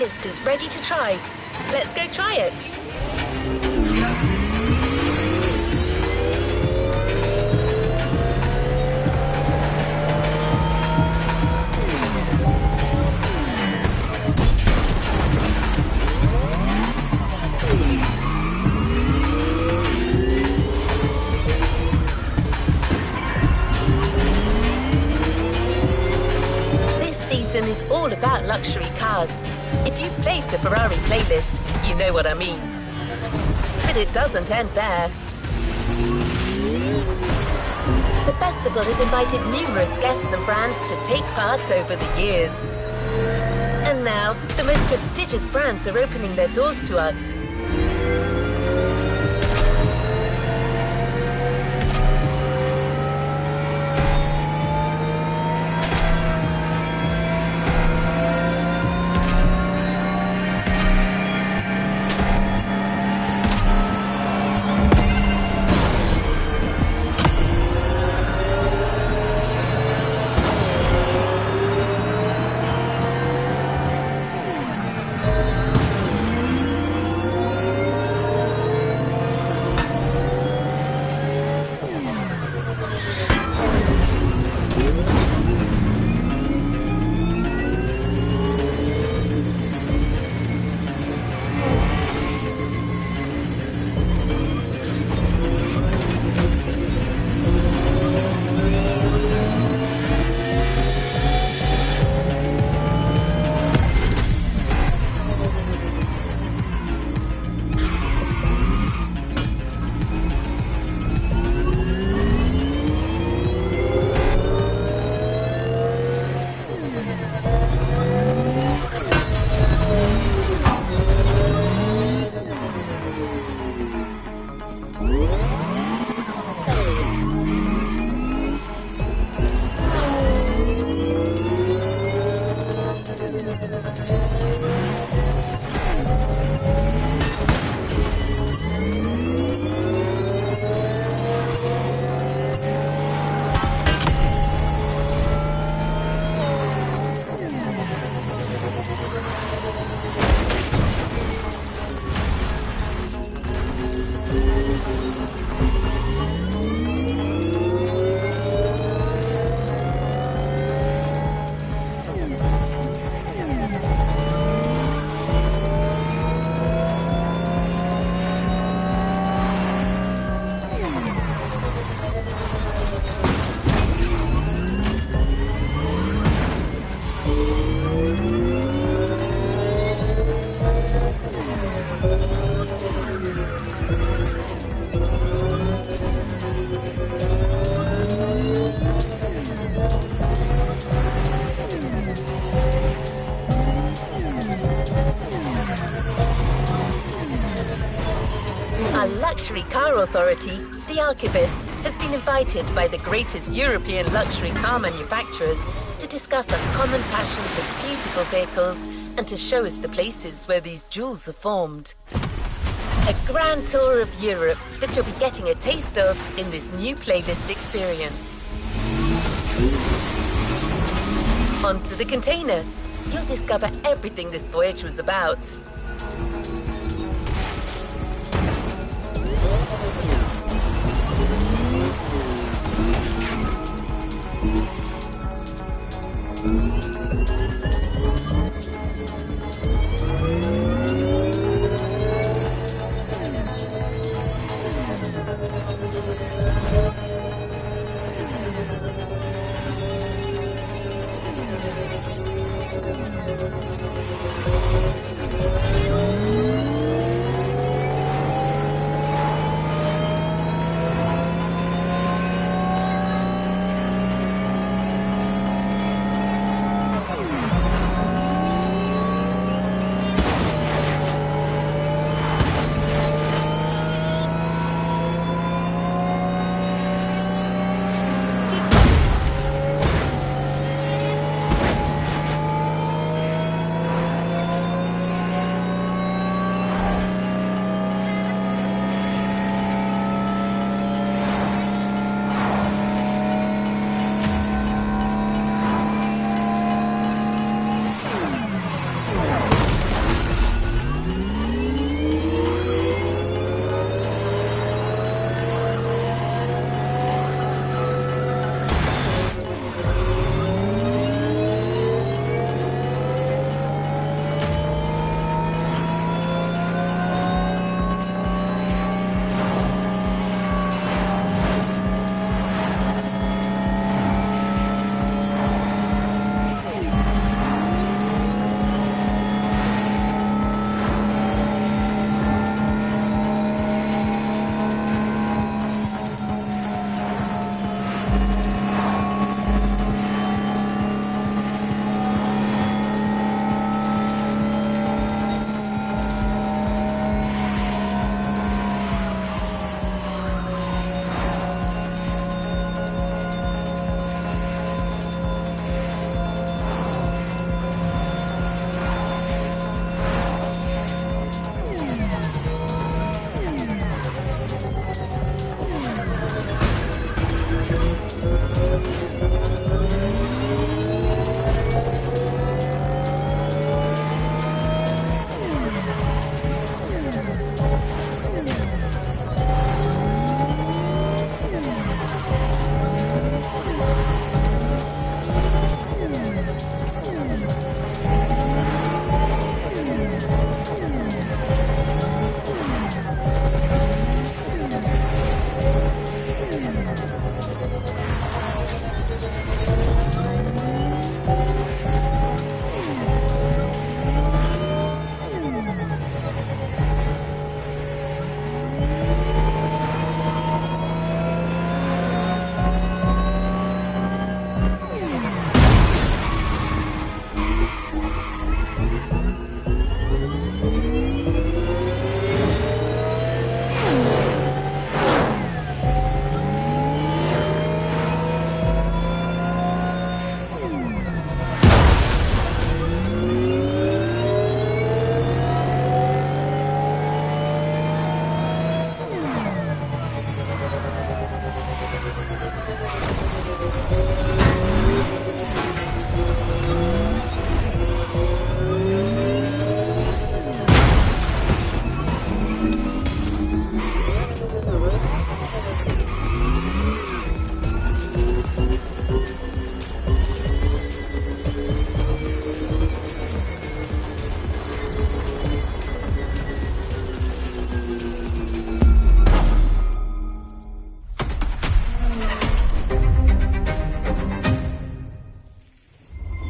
playlist is ready to try. Let's go try it. Is all about luxury cars. If you've played the Ferrari playlist, you know what I mean. But it doesn't end there. The festival has invited numerous guests and brands to take part over the years. And now, the most prestigious brands are opening their doors to us. Luxury Car Authority, the Archivist, has been invited by the greatest European luxury car manufacturers to discuss a common passion for beautiful vehicles and to show us the places where these jewels are formed. A grand tour of Europe that you'll be getting a taste of in this new playlist experience. Onto the container. You'll discover everything this voyage was about.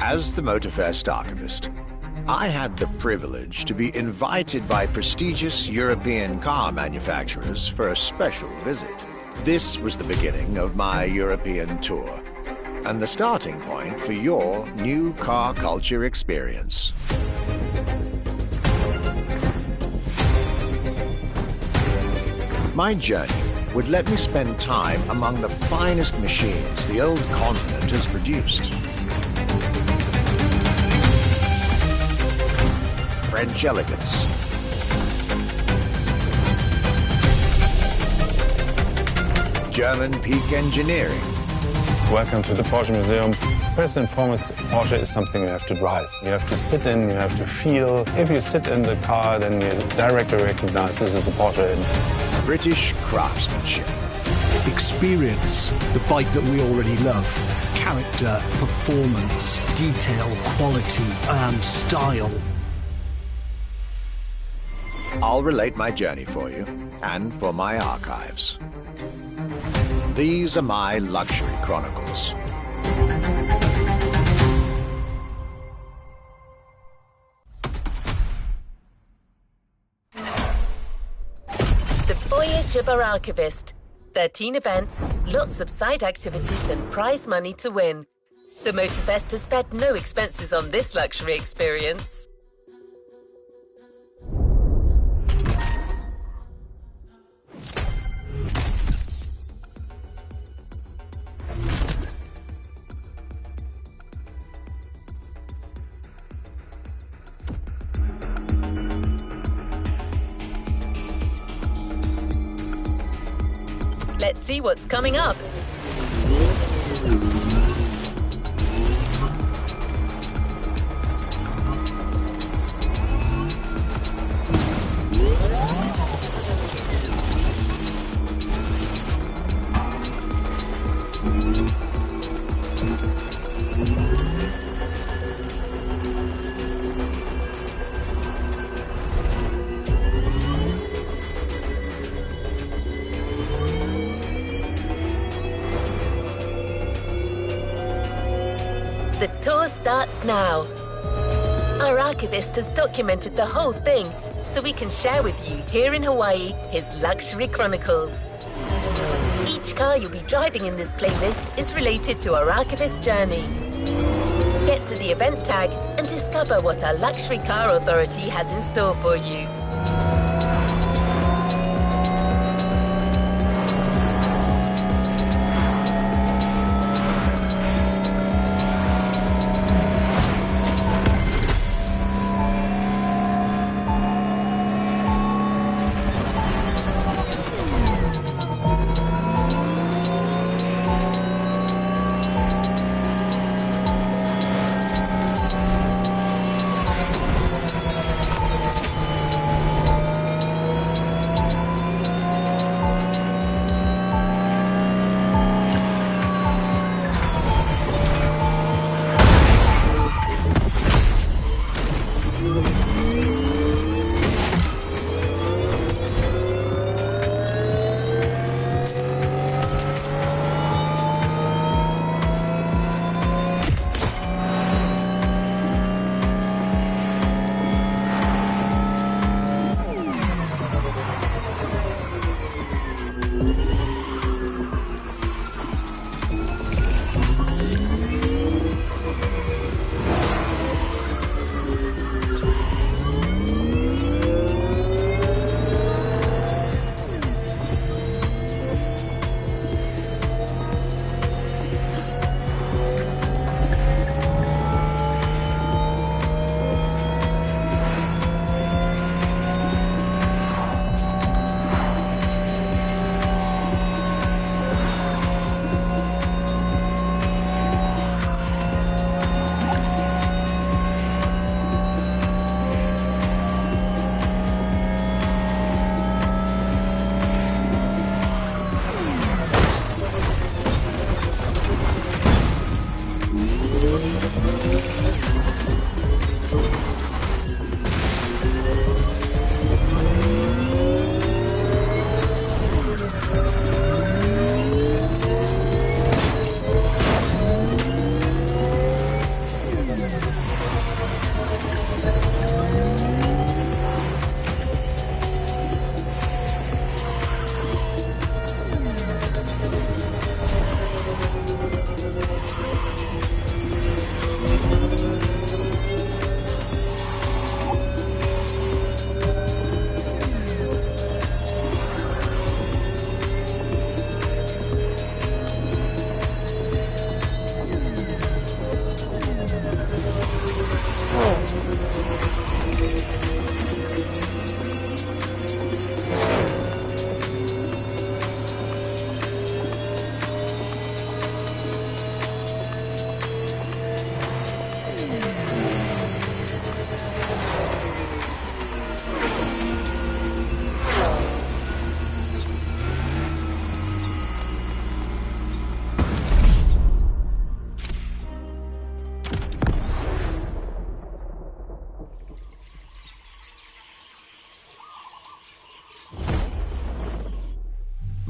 As the Motorfest archivist, I had the privilege to be invited by prestigious European car manufacturers for a special visit. This was the beginning of my European tour, and the starting point for your new car culture experience. My journey would let me spend time among the finest machines the old continent has produced. French elegance, German peak engineering. Welcome to the Porsche Museum. First and foremost, Porsche is something you have to drive. You have to sit in, you have to feel. If you sit in the car, then you directly recognize this is a Porsche. British craftsmanship. Experience the bike that we already love. Character, performance, detail, quality, style. I'll relate my journey for you and for my archives. These are my luxury chronicles. The Voyage of our Archivist. 13 events, lots of side activities and prize money to win. The Motorfest has spared no expenses on this luxury experience. Let's see what's coming up. The tour starts now. Our archivist has documented the whole thing, so we can share with you here in Hawaii his luxury chronicles. Each car you'll be driving in this playlist is related to our archivist journey. Get to the event tag and discover what our luxury car authority has in store for you.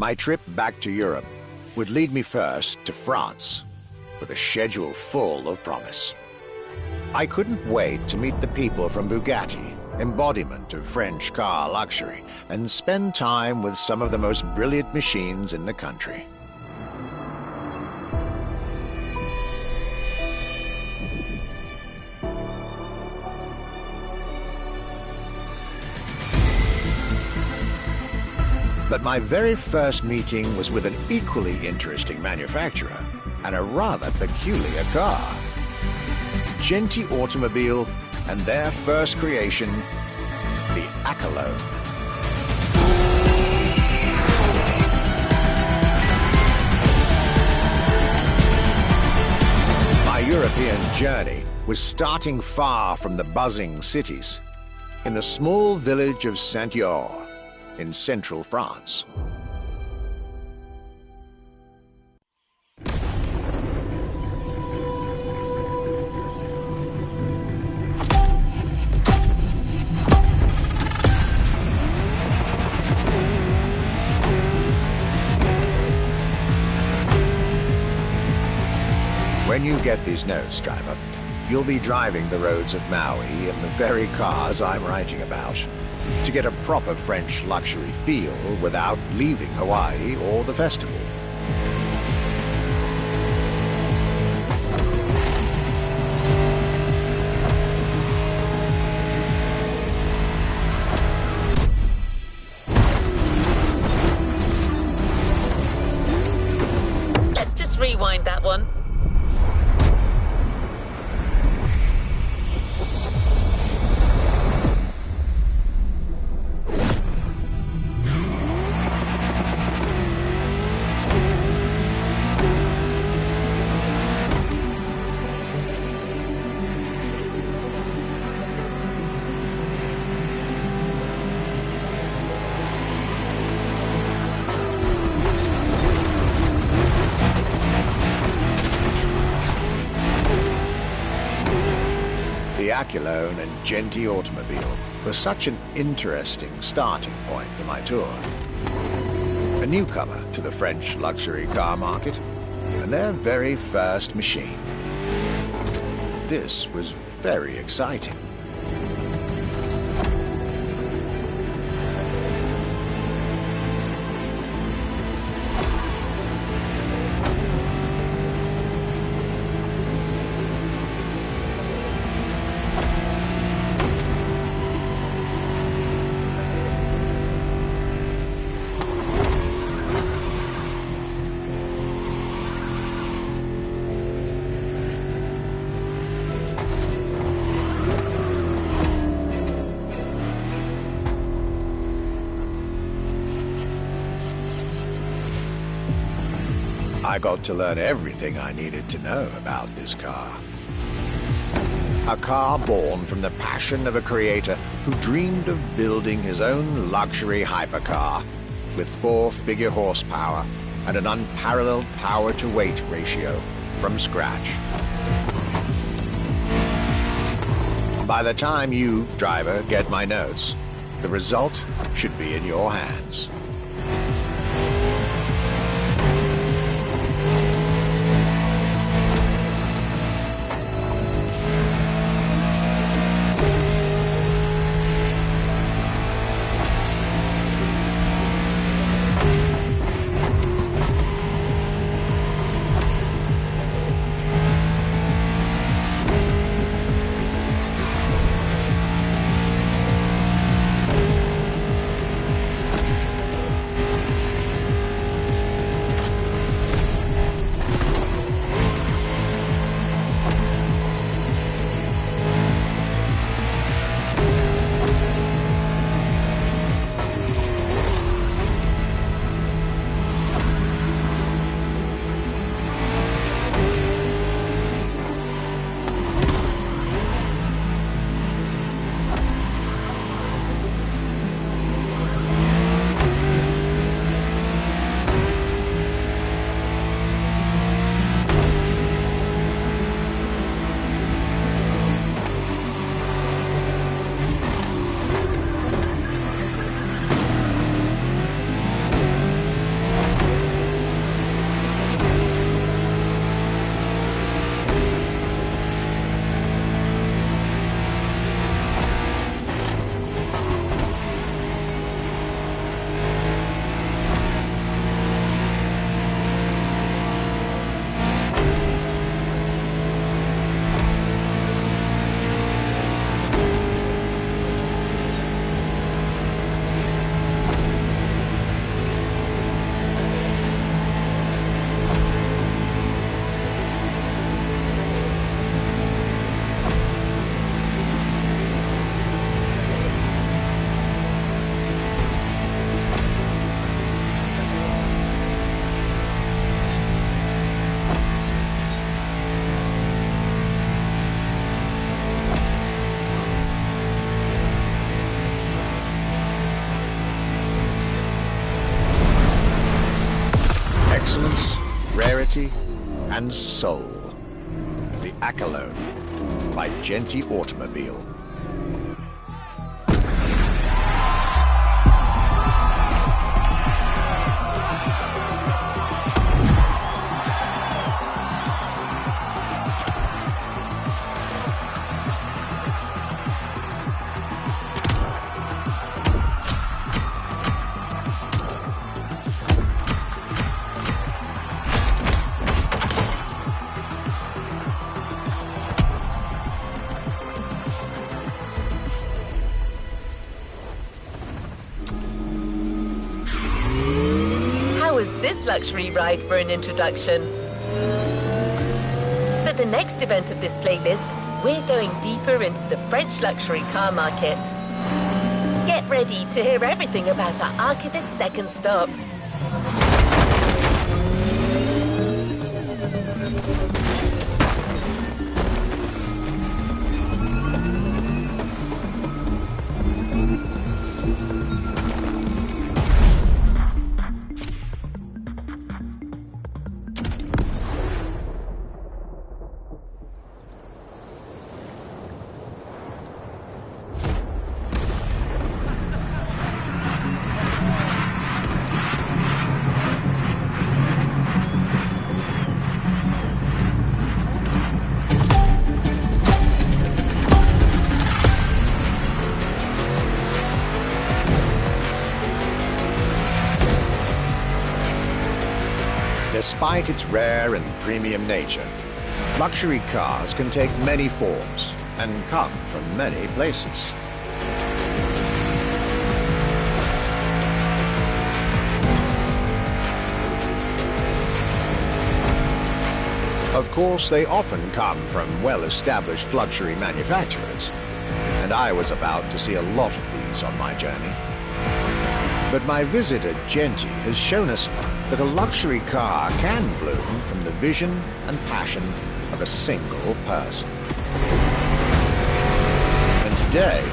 My trip back to Europe would lead me first to France, with a schedule full of promise. I couldn't wait to meet the people from Bugatti, embodiment of French car luxury, and spend time with some of the most brilliant machines in the country. But my very first meeting was with an equally interesting manufacturer and a rather peculiar car. Genti Automobile and their first creation, the Accolone. My European journey was starting far from the buzzing cities, in the small village of Saint-Yor, in central France. When you get these notes, driver, you'll be driving the roads of Maui in the very cars I'm writing about, to get a proper French luxury feel without leaving Hawaii or the festival. Let's just rewind that one. The Accolone and Genti Automobile was such an interesting starting point for my tour. A newcomer to the French luxury car market, and their very first machine. This was very exciting. I got to learn everything I needed to know about this car. A car born from the passion of a creator who dreamed of building his own luxury hypercar with 4-figure horsepower and an unparalleled power-to-weight ratio from scratch. By the time you, driver, get my notes, the result should be in your hands. quality and soul. The Accolone by Genty Automobile. Luxury ride for an introduction. For the next event of this playlist, we're going deeper into the French luxury car market. Get ready to hear everything about our Archivist's second stop. Despite its rare and premium nature, luxury cars can take many forms and come from many places. Of course, they often come from well-established luxury manufacturers, and I was about to see a lot of these on my journey. But my visit at Genty has shown us that a luxury car can bloom from the vision and passion of a single person. And today,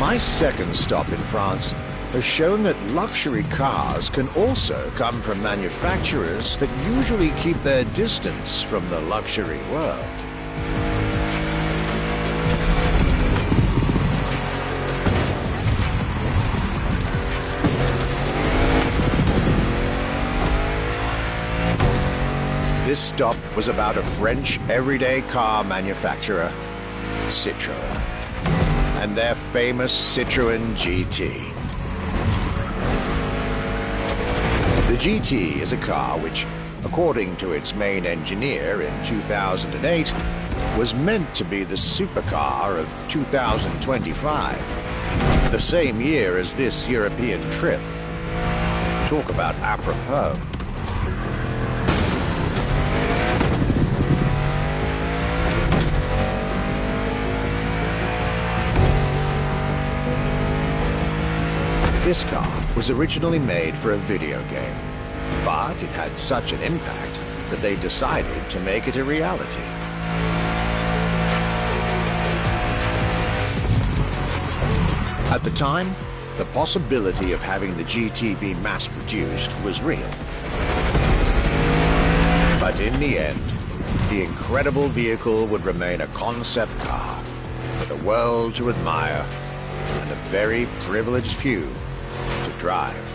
my second stop in France has shown that luxury cars can also come from manufacturers that usually keep their distance from the luxury world. This stop was about a French everyday car manufacturer, Citroën, and their famous Citroën GT. The GT is a car which, according to its main engineer in 2008, was meant to be the supercar of 2025, the same year as this European trip. Talk about apropos. This car was originally made for a video game, but it had such an impact that they decided to make it a reality. At the time, the possibility of having the GT be mass-produced was real. But in the end, the incredible vehicle would remain a concept car for the world to admire and a very privileged few to drive.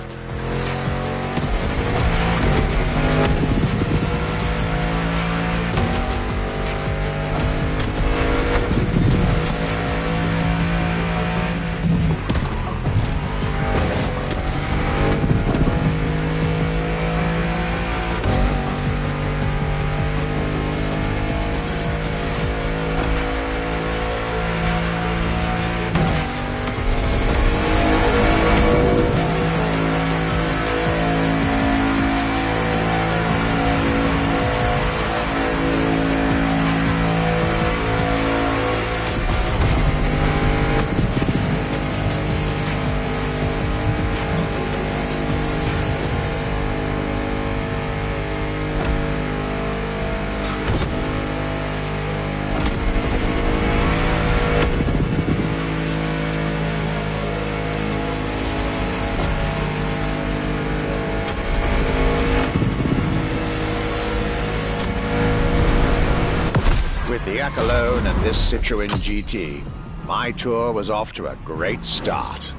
With the Echelon and this Citroën GT, my tour was off to a great start.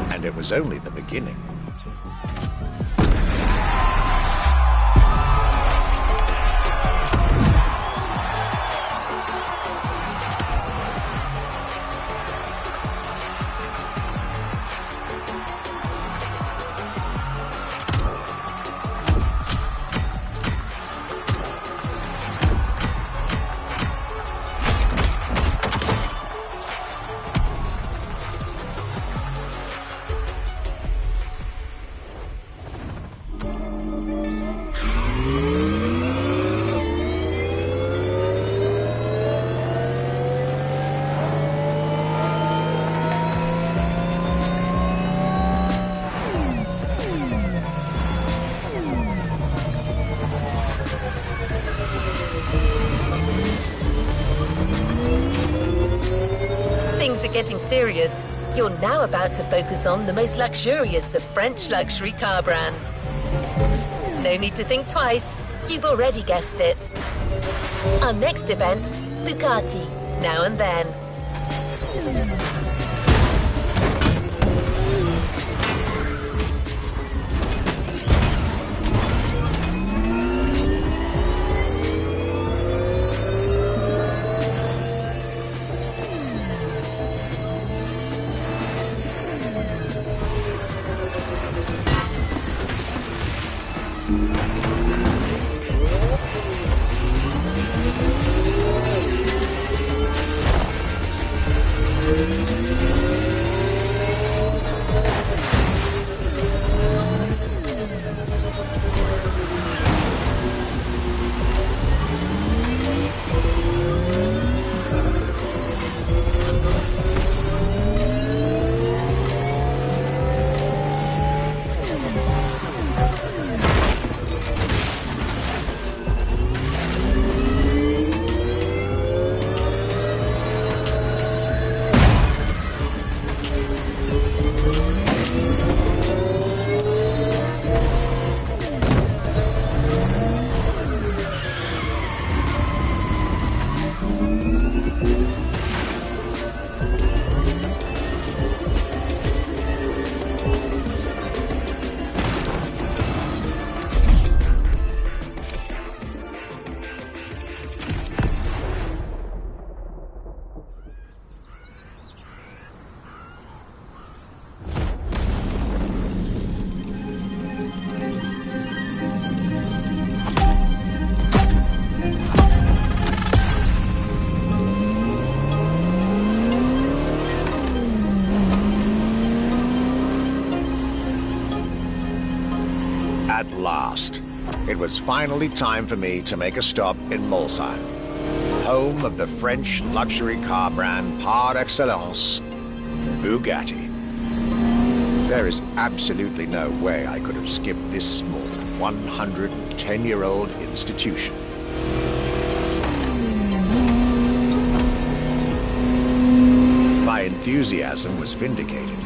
And it was only the beginning. Getting serious, you're now about to focus on the most luxurious of French luxury car brands. No need to think twice, you've already guessed it. Our next event, Bugatti, Now and Then. At last, it was finally time for me to make a stop in Molsheim, home of the French luxury car brand par excellence, Bugatti. There is absolutely no way I could have skipped this small 110-year-old institution. My enthusiasm was vindicated,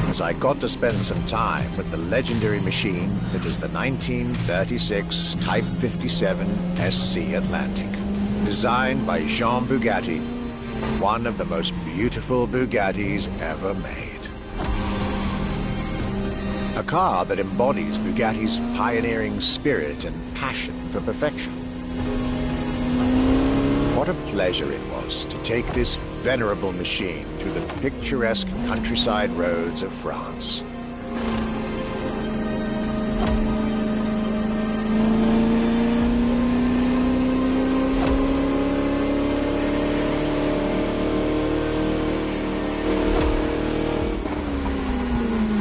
as I got to spend some time with the legendary machine that is the 1936 Type 57 SC Atlantic, designed by Jean Bugatti, one of the most beautiful Bugattis ever made. A car that embodies Bugatti's pioneering spirit and passion for perfection. What a pleasure it was to take this venerable machine through the picturesque countryside roads of France.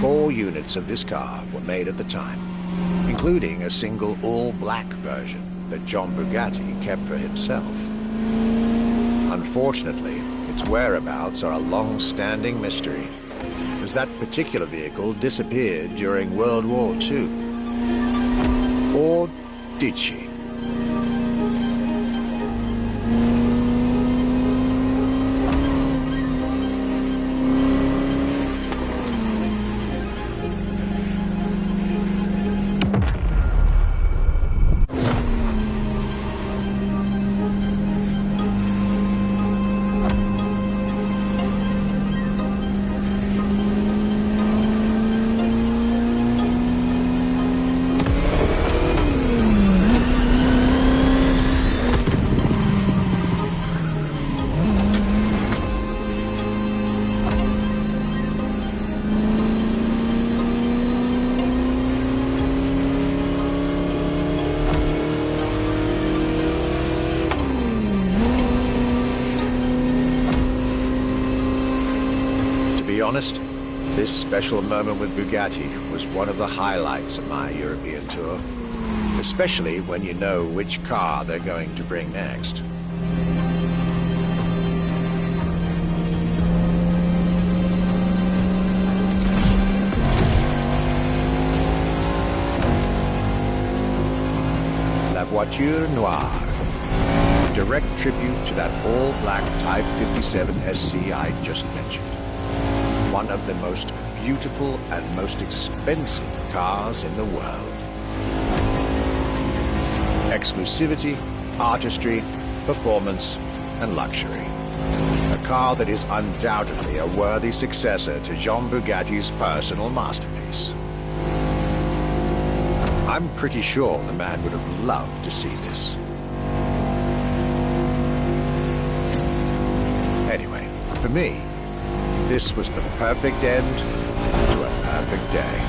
Four units of this car were made at the time, including a single all-black version that John Bugatti kept for himself. Unfortunately, its whereabouts are a long-standing mystery, as that particular vehicle disappeared during World War II. Or did she? honest, this special moment with Bugatti was one of the highlights of my European tour. Especially when you know which car they're going to bring next. La Voiture Noire. Direct tribute to that all-black Type 57 SC I just mentioned. One of the most beautiful and most expensive cars in the world. Exclusivity, artistry, performance, and luxury. A car that is undoubtedly a worthy successor to Jean Bugatti's personal masterpiece. I'm pretty sure the man would have loved to see this. Anyway, for me, this was the perfect end to a perfect day.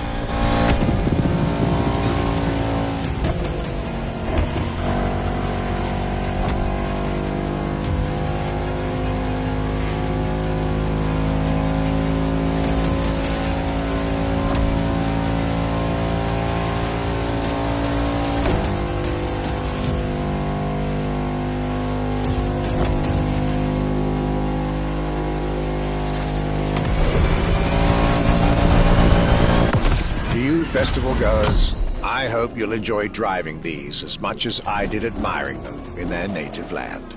Festival goers, I hope you'll enjoy driving these as much as I did admiring them in their native land.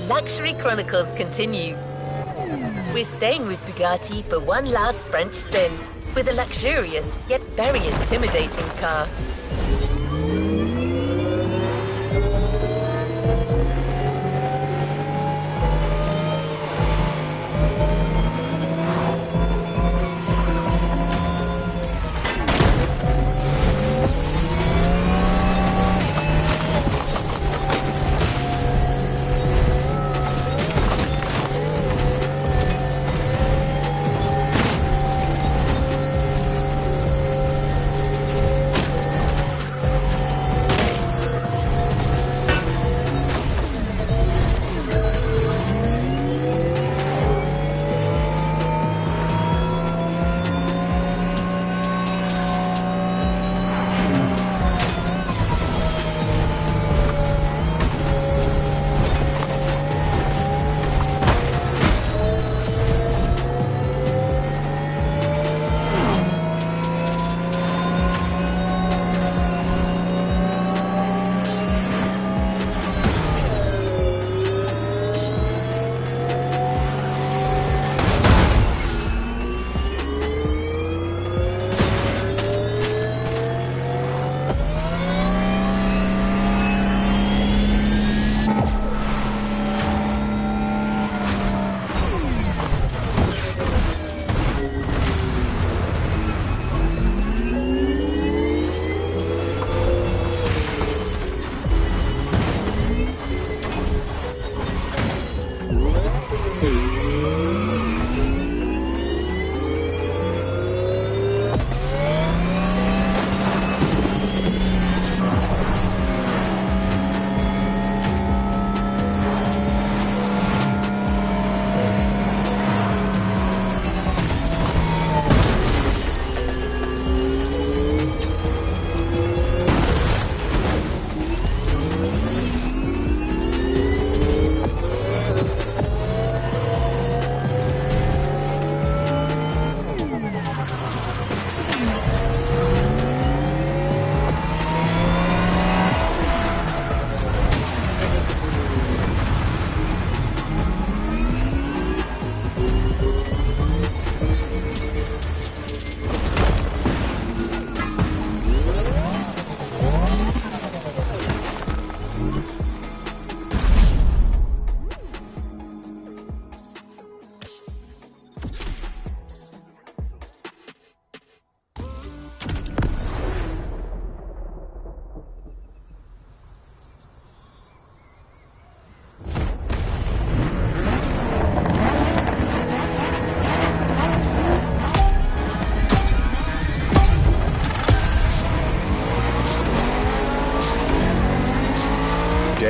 Luxury Chronicles continue. We're staying with Bugatti for one last French spin with a luxurious yet very intimidating car.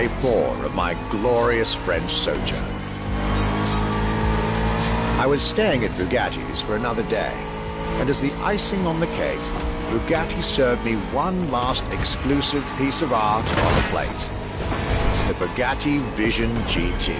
day 4 of my glorious French sojourn. I was staying at Bugatti's for another day, and as the icing on the cake, Bugatti served me one last exclusive piece of art on a plate. The Bugatti Vision GT.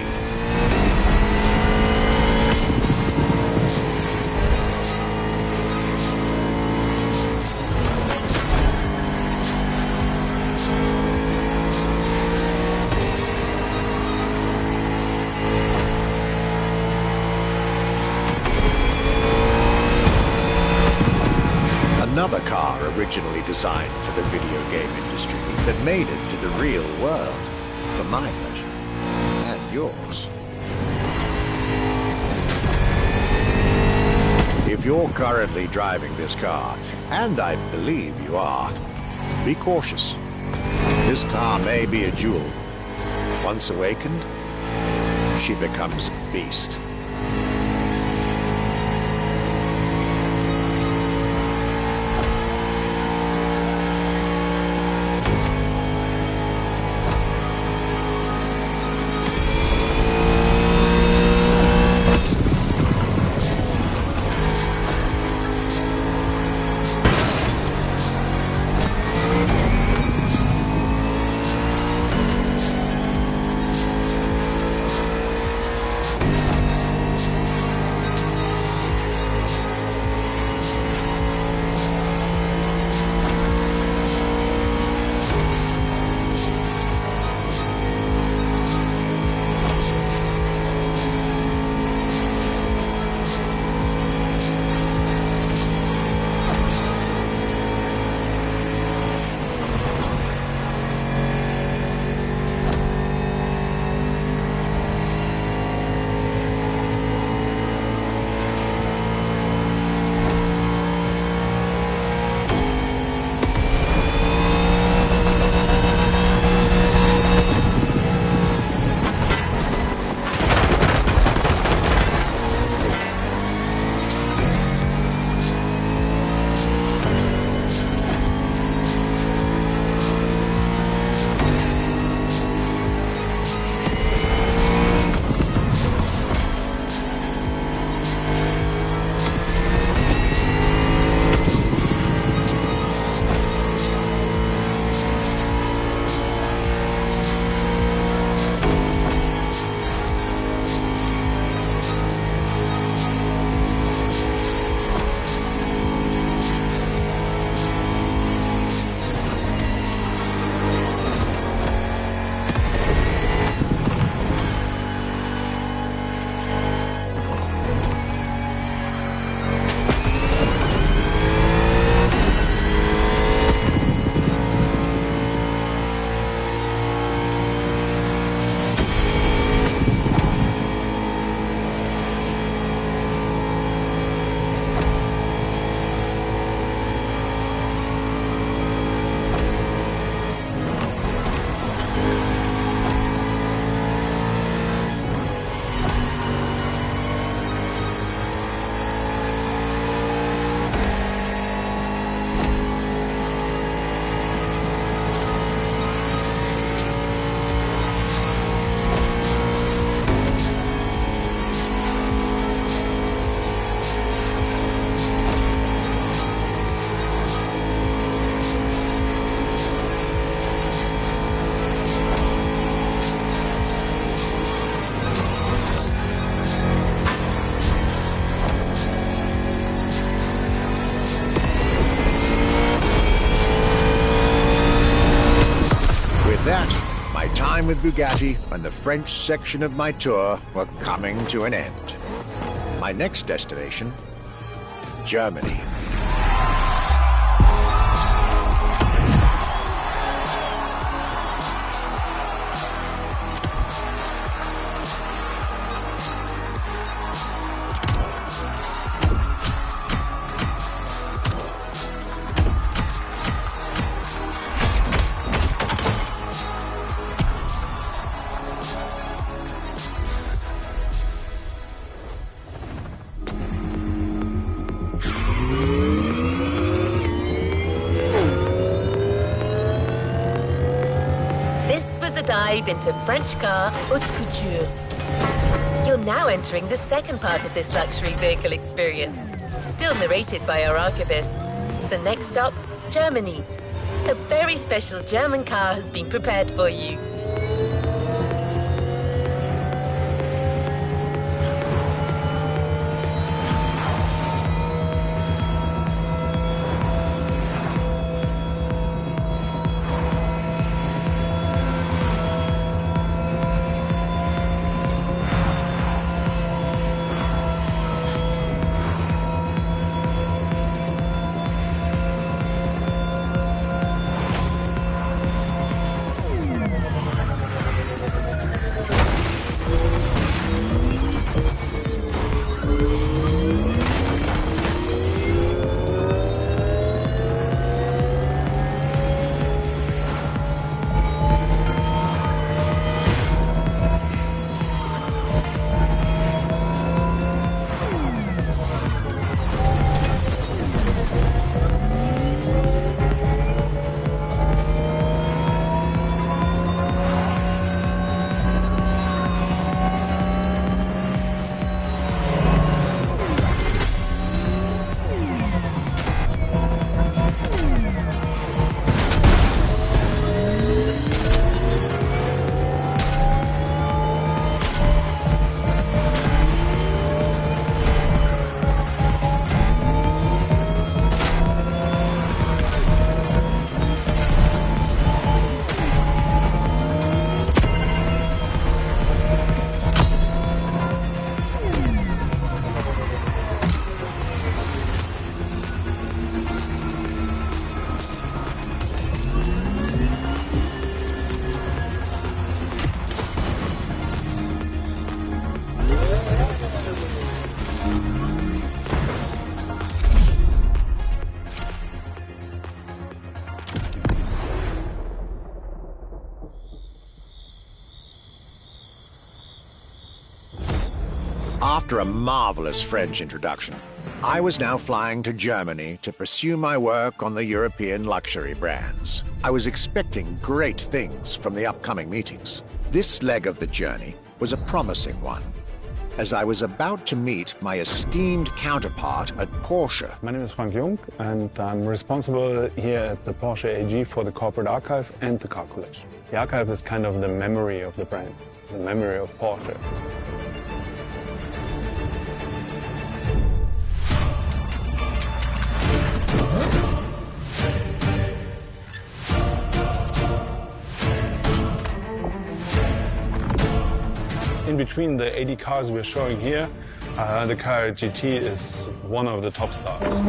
Another car originally designed for the video game industry that made it to the real world, for my pleasure, and yours. If you're currently driving this car, and I believe you are, be cautious. This car may be a jewel. Once awakened, she becomes a beast. With Bugatti and the French section of my tour were coming to an end. My next destination, Germany. was a dive into French car haute couture. You're now entering the second part of this luxury vehicle experience, still narrated by our archivist. So next stop, Germany. A very special German car has been prepared for you. After a marvelous French introduction, I was now flying to Germany to pursue my work on the European luxury brands. I was expecting great things from the upcoming meetings. This leg of the journey was a promising one, as I was about to meet my esteemed counterpart at Porsche. My name is Frank Jung, and I'm responsible here at the Porsche AG for the corporate archive and the car collection. The archive is kind of the memory of the brand, the memory of Porsche. In between the 80 cars we're showing here, the Carrera GT is one of the top stars.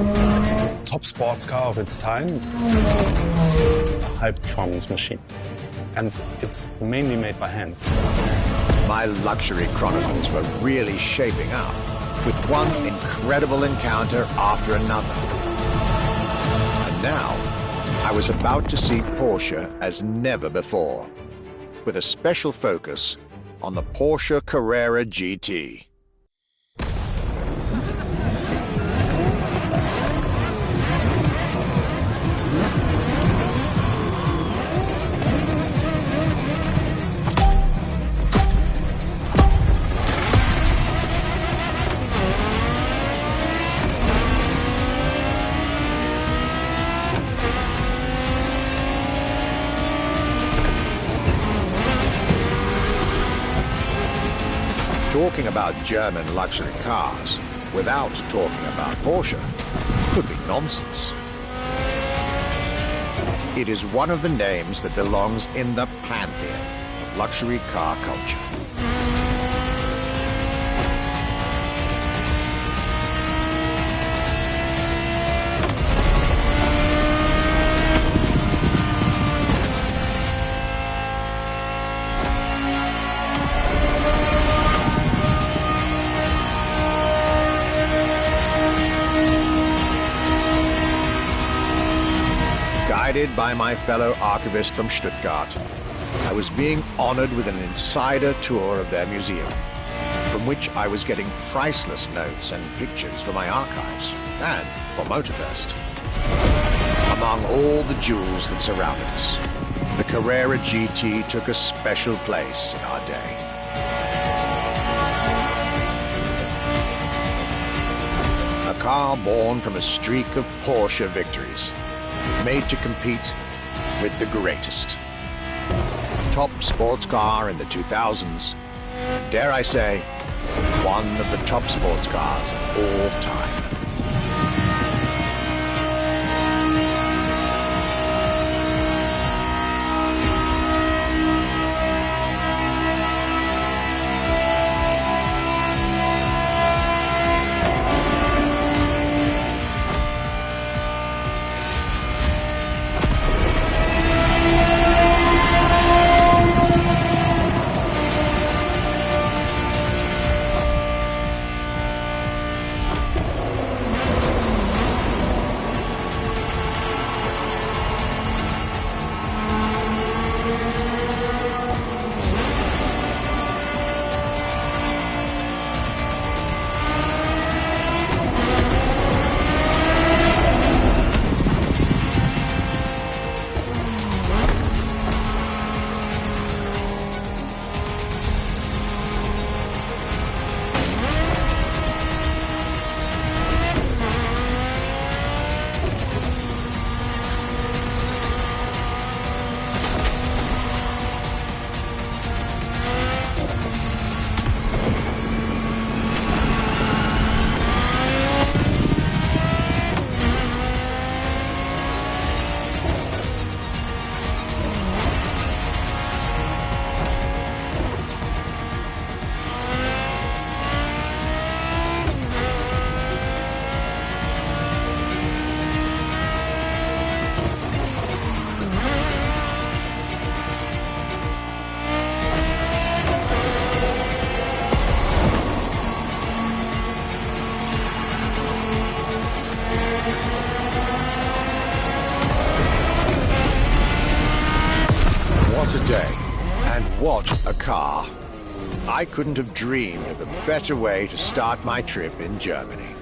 Top sports car of its time, a high-performance machine. And it's mainly made by hand. My luxury chronicles were really shaping up, with one incredible encounter after another. And now, I was about to see Porsche as never before, with a special focus on the Porsche Carrera GT. Talking about German luxury cars without talking about Porsche could be nonsense. It is one of the names that belongs in the pantheon of luxury car culture. Guided by my fellow archivist from Stuttgart, I was being honored with an insider tour of their museum, from which I was getting priceless notes and pictures for my archives and for Motorfest, among all the jewels that surrounded us. the Carrera GT took a special place in our day. A car born from a streak of Porsche victories, made to compete with the greatest. Top sports car in the 2000s, dare I say, one of the top sports cars of all time. What a day, and what a car. I couldn't have dreamed of a better way to start my trip in Germany.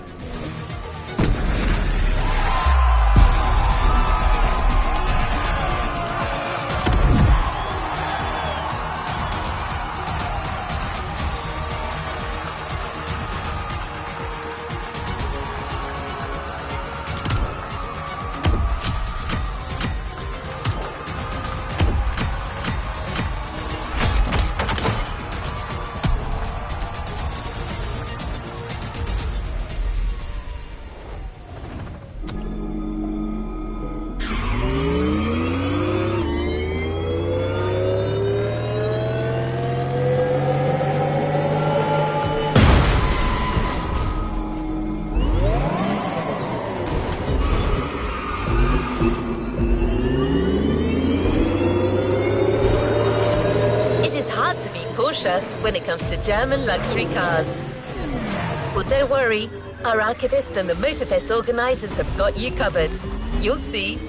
When it comes to German luxury cars. But don't worry, our archivist and the Motorfest organizers have got you covered. You'll see.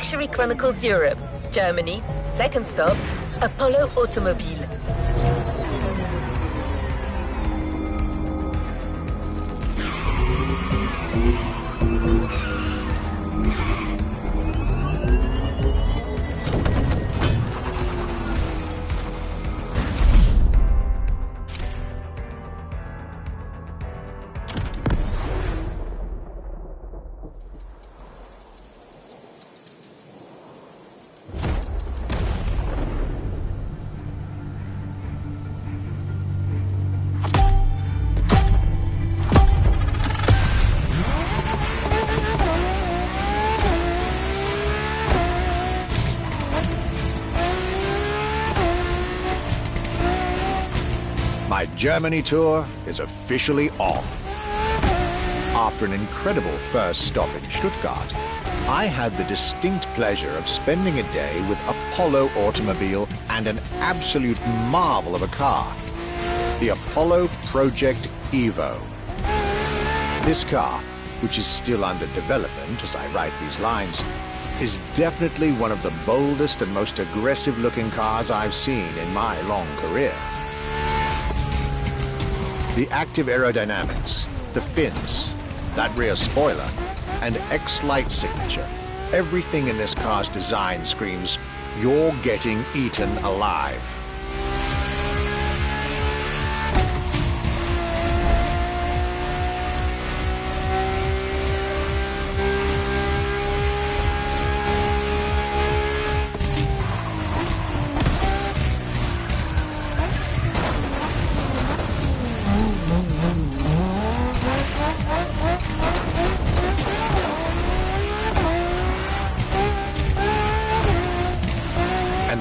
Luxury Chronicles Europe, Germany, second stop, Apollo Automobile. My Germany tour is officially off. After an incredible first stop in Stuttgart, I had the distinct pleasure of spending a day with Apollo Automobile and an absolute marvel of a car, the Apollo Project Evo. This car, which is still under development as I write these lines, is definitely one of the boldest and most aggressive-looking cars I've seen in my long career. The active aerodynamics, the fins, that rear spoiler, and X-Light signature, everything in this car's design screams, you're getting eaten alive.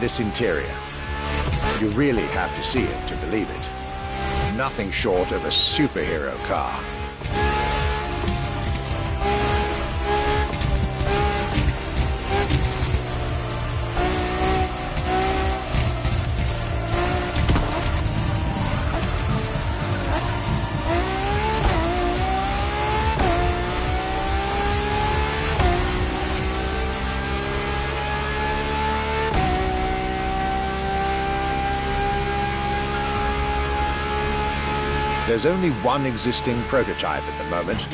This interior, you really have to see it to believe it. Nothing short of a superhero car. There's only one existing prototype at the moment.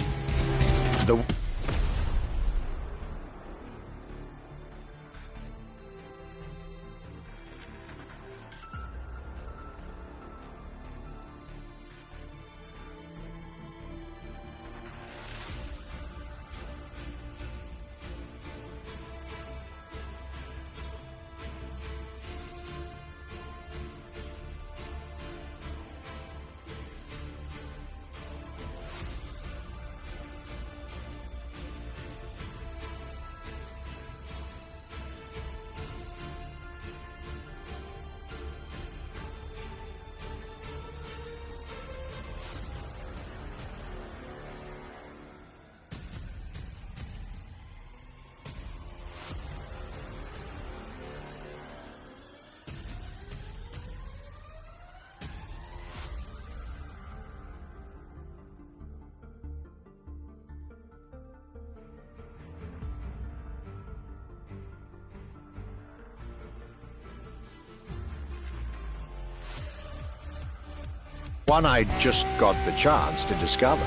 One I just got the chance to discover.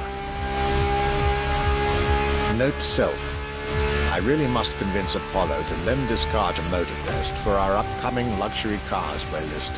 Note to self, I really must convince Apollo to lend this car to Motorfest for our upcoming luxury cars playlist.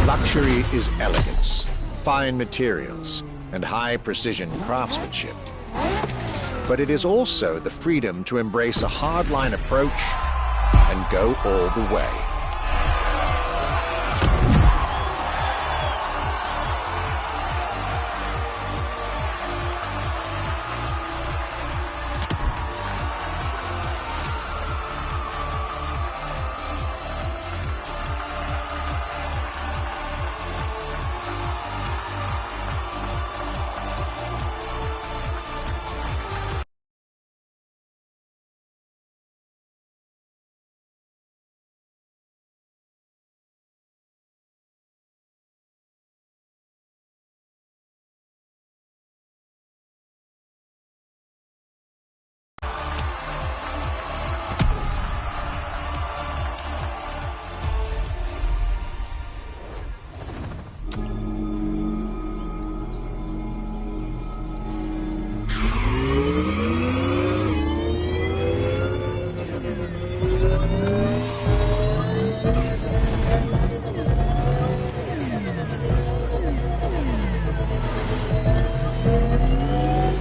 Luxury is elegance, fine materials, and high-precision craftsmanship. But it is also the freedom to embrace a hardline approach and go all the way.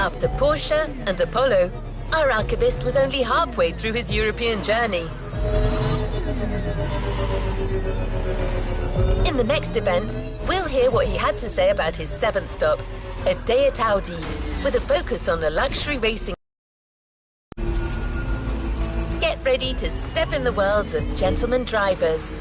After Porsche and Apollo, our archivist was only halfway through his European journey. In the next event, we'll hear what he had to say about his seventh stop, a day at Audi, with a focus on the luxury racing. Get ready to step in the world of gentleman drivers.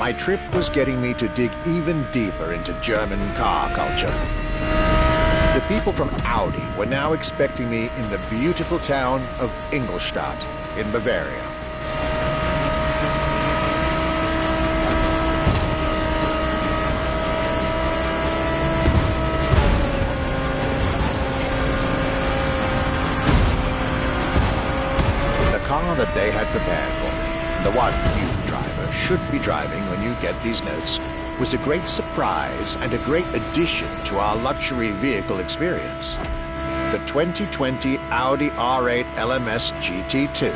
my trip was getting me to dig even deeper into German car culture. The people from Audi were now expecting me in the beautiful town of Ingolstadt in Bavaria. The car that they had prepared for me, the one you, driver, should be driving when you get these notes, was a great surprise and a great addition to our luxury vehicle experience. The 2020 Audi R8 LMS GT2.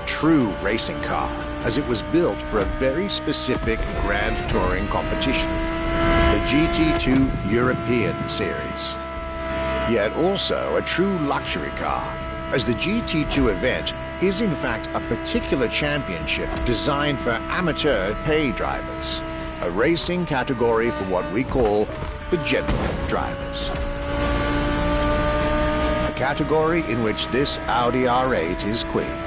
True racing car, as it was built for a very specific Grand Touring competition, the GT2 European Series. Yet also a true luxury car, as the GT2 event is in fact a particular championship designed for amateur pay drivers, a racing category for what we call the gentleman drivers. A category in which this Audi R8 is queen.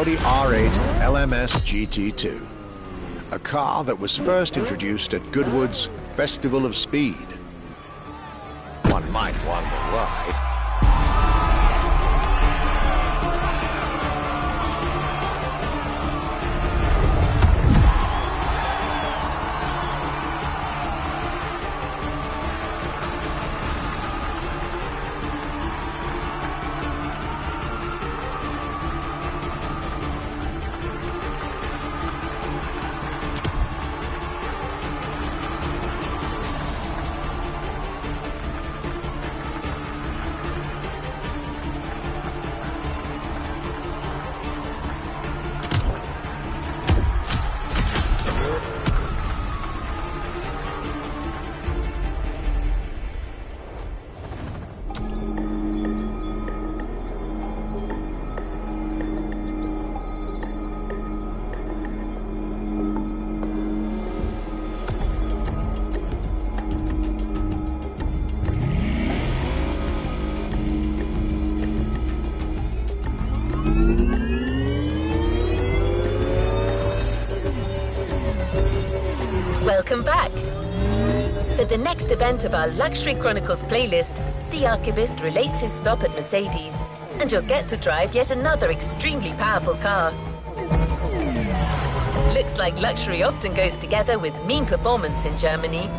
Audi R8 LMS GT2, a car that was first introduced at Goodwood's Festival of Speed. One might wonder why. welcome back. For the next event of our Luxury Chronicles playlist, the Archivist relates his stop at Mercedes, and you'll get to drive yet another extremely powerful car. Looks like luxury often goes together with mean performance in Germany.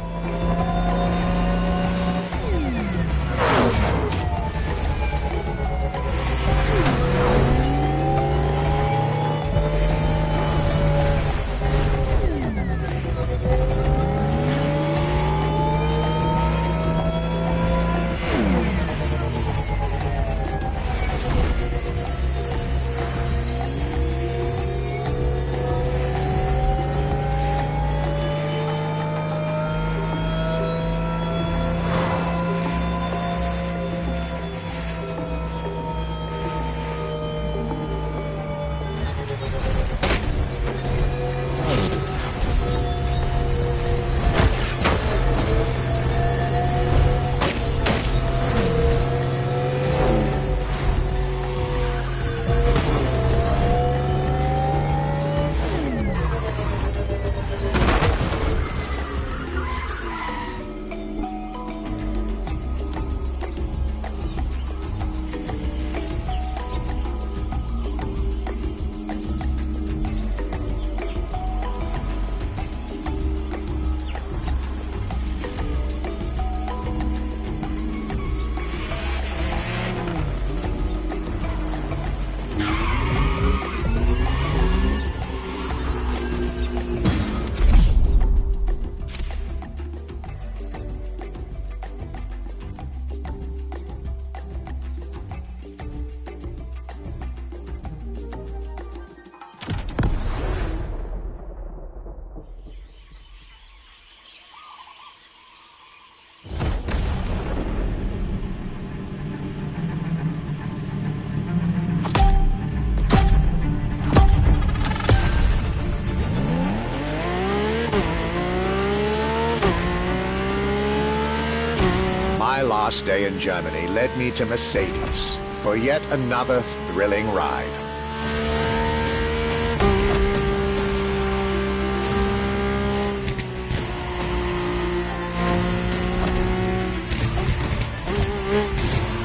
My last day in Germany led me to Mercedes for yet another thrilling ride.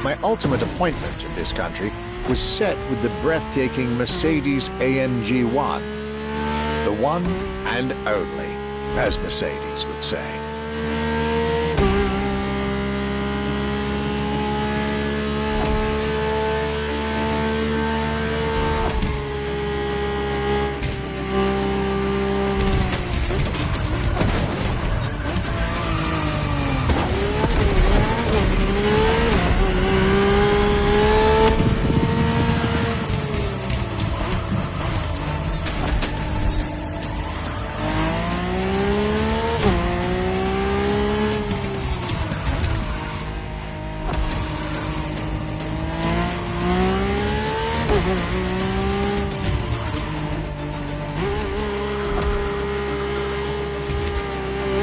My ultimate appointment in this country was set with the breathtaking Mercedes AMG 1. The one and only, as Mercedes would say.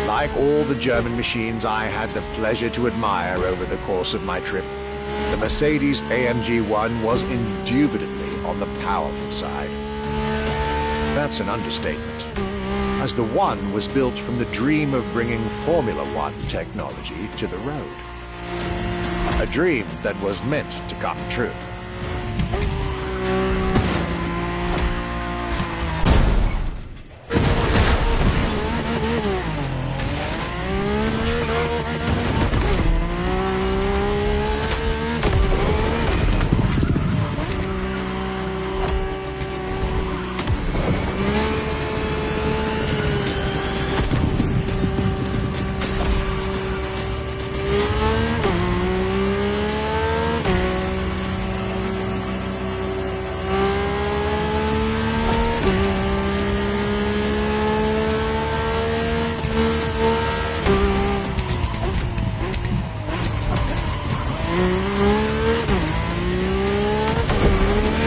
Like all the German machines I had the pleasure to admire over the course of my trip, the Mercedes AMG 1 was indubitably on the powerful side. That's an understatement, as the 1 was built from the dream of bringing Formula One technology to the road. A dream that was meant to come true.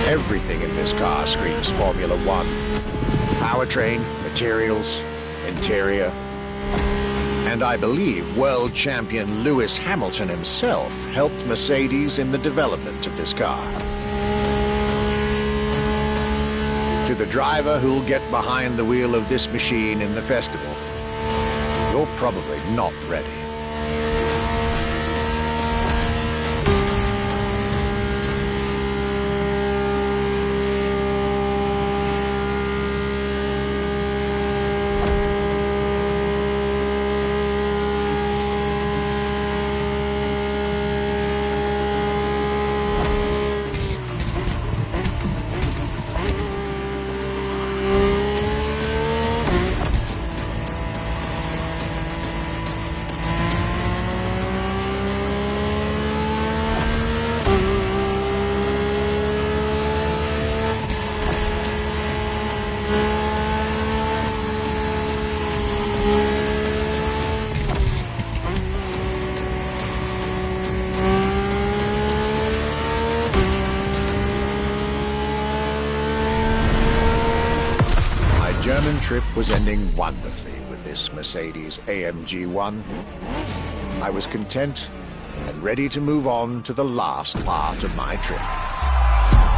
Everything in this car screams Formula One. Powertrain, materials, interior. And I believe world champion Lewis Hamilton himself helped Mercedes in the development of this car. To the driver who'll get behind the wheel of this machine in the festival, you're probably not ready. German trip was ending wonderfully with this Mercedes AMG 1. I was content and ready to move on to the last part of my trip.